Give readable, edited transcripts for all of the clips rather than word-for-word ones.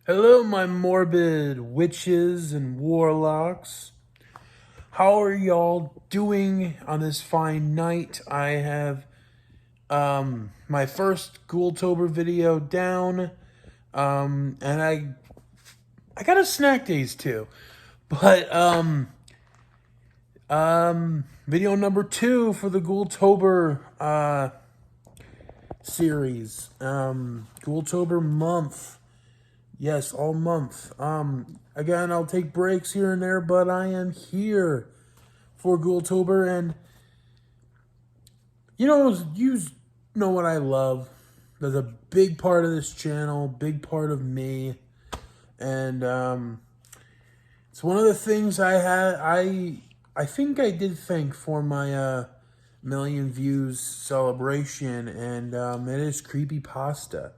Hello, my morbid witches and warlocks. How are y'all doing on this fine night? I have my first Ghoultober video down, and I got a snack days too, but video number 2 for the Ghoultober series, Ghoultober month. Yes, all month. Again, I'll take breaks here and there, but I am here for Ghoultober, and you know what I love. There's a big part of this channel, big part of me, and it's one of the things I had. I think I did thank for my million views celebration, and it is Creepypasta.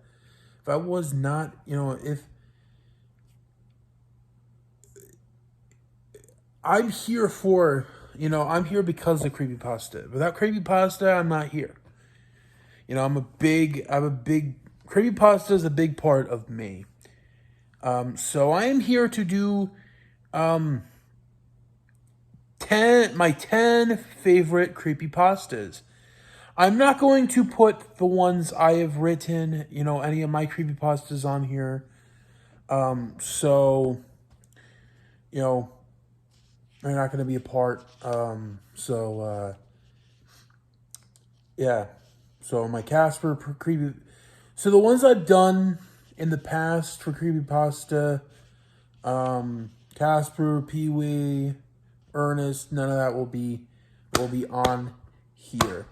If I was not, if I'm here for, I'm here because of Creepypasta. Without Creepypasta, I'm not here. I'm a big, Creepypasta is a big part of me. So I am here to do, 10 favorite Creepypastas. I'm not going to put the ones I have written, any of my Creepypastas on here. So, they're not going to be a part. Yeah. So my Casper creepy. So the ones I've done in the past for Creepypasta, Casper, Pee Wee, Ernest, none of that will be on here.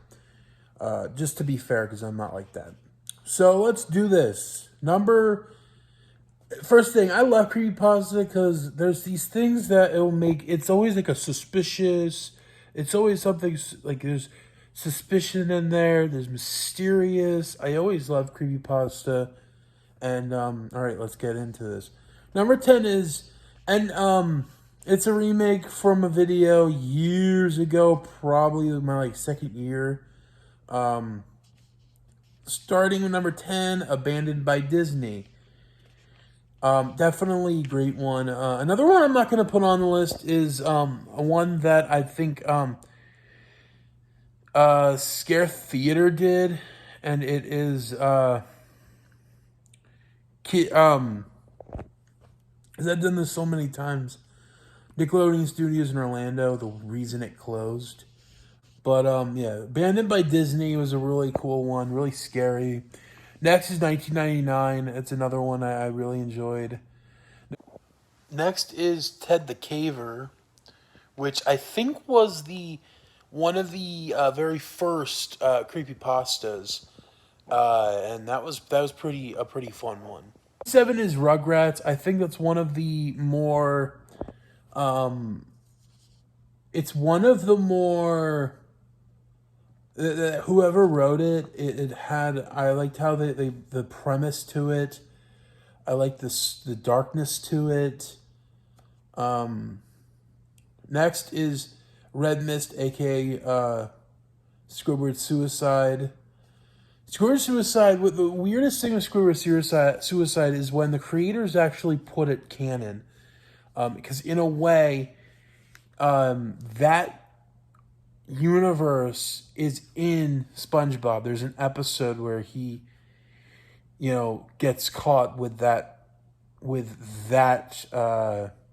Just to be fair, because I'm not like that. So let's do this. First thing, I love Creepypasta because there's these things that it'll make. It's always like a suspicious. It's always something like there's suspicion in there. There's mysterious. I always love Creepypasta. And all right, let's get into this. Number 10 is, and it's a remake from a video years ago, probably my second year. Starting with number 10, Abandoned by Disney. Definitely a great one. Another one I'm not going to put on the list is one that I think Scare Theater did, and it is I've done this so many times. Nickelodeon Studios in Orlando, the reason it closed. But yeah, Abandoned by Disney was a really cool one, really scary. Next is 1999. It's another one I really enjoyed. Next is Ted the Caver, which I think was one of the very first creepypastas, and that was a pretty fun one. 7 is Rugrats. I think that's one of the more. It's one of the more. Whoever wrote it had. I liked how the premise to it. I like the darkness to it. Next is Red Mist, aka Squidward Suicide. Squidward Suicide. What the weirdest thing with Squidward Suicide is when the creators actually put it canon, because in a way, that universe is in SpongeBob. There's an episode where he, gets caught with that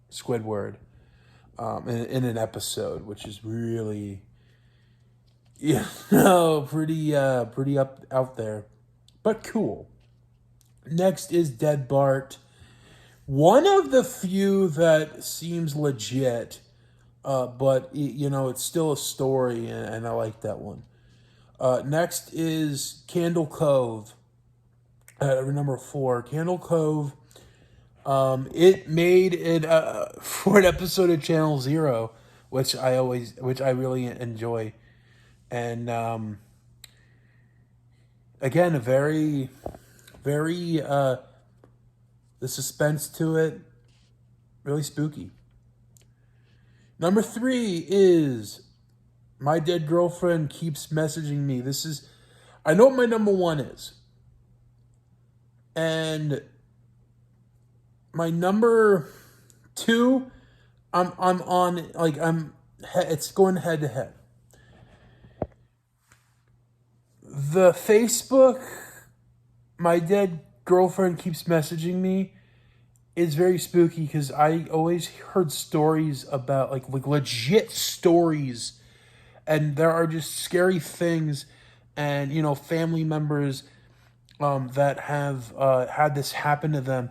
Squidward, in an episode, which is really, pretty up out there, but cool. Next is Dead Bart, one of the few that seems legit, but it's still a story, and I like that one. Next is Candle Cove. Number 4, Candle Cove. It made it for an episode of Channel Zero, which I really enjoy, and again, a very, very the suspense to it, really spooky. Number 3 is My Dead Girlfriend Keeps Messaging Me. I know what my number 1 is, and My number 2, I'm on, like, it's going head to head. The Facebook, my dead girlfriend keeps messaging me, is very spooky because I always heard stories about, like legit stories, and there are just scary things, and family members that have had this happen to them,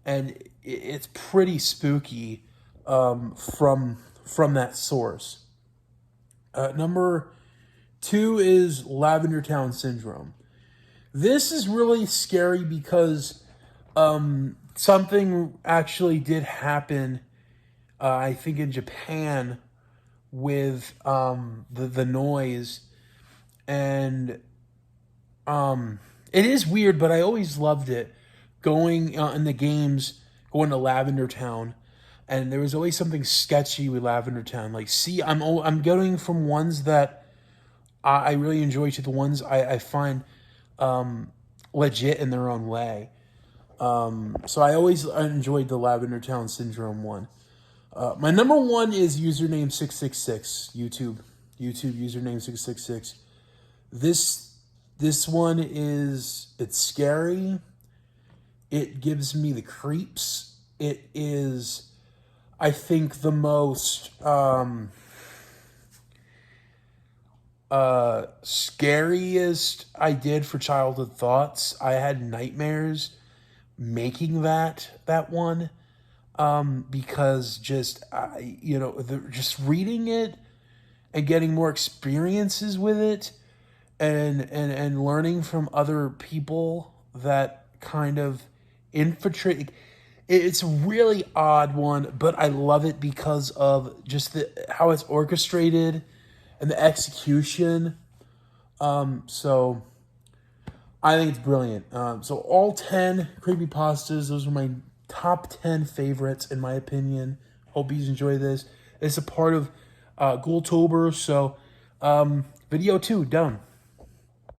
and it's pretty spooky from that source. Number 2 is Lavender Town Syndrome. This is really scary because something actually did happen, I think in Japan, with the noise. And it is weird, but I always loved it. Going in the games, going to Lavender Town, and there was always something sketchy with Lavender Town. Like, see, I'm going from ones that I really enjoy to the ones I find legit in their own way. So I always enjoyed the Lavender Town Syndrome one. My number 1 is username 666 YouTube username 666. This one it's scary. It gives me the creeps. It is, I think, the most scariest I did for childhood thoughts. I had nightmares making that one, because just just reading it and getting more experiences with it, and learning from other people that kind of infiltrate. It's a really odd one, but I love it because of just how it's orchestrated and the execution. So I think it's brilliant. So all 10 creepypastas, those are my top 10 favorites in my opinion. Hope you enjoy this. It's a part of Ghoultober, so video 2 done.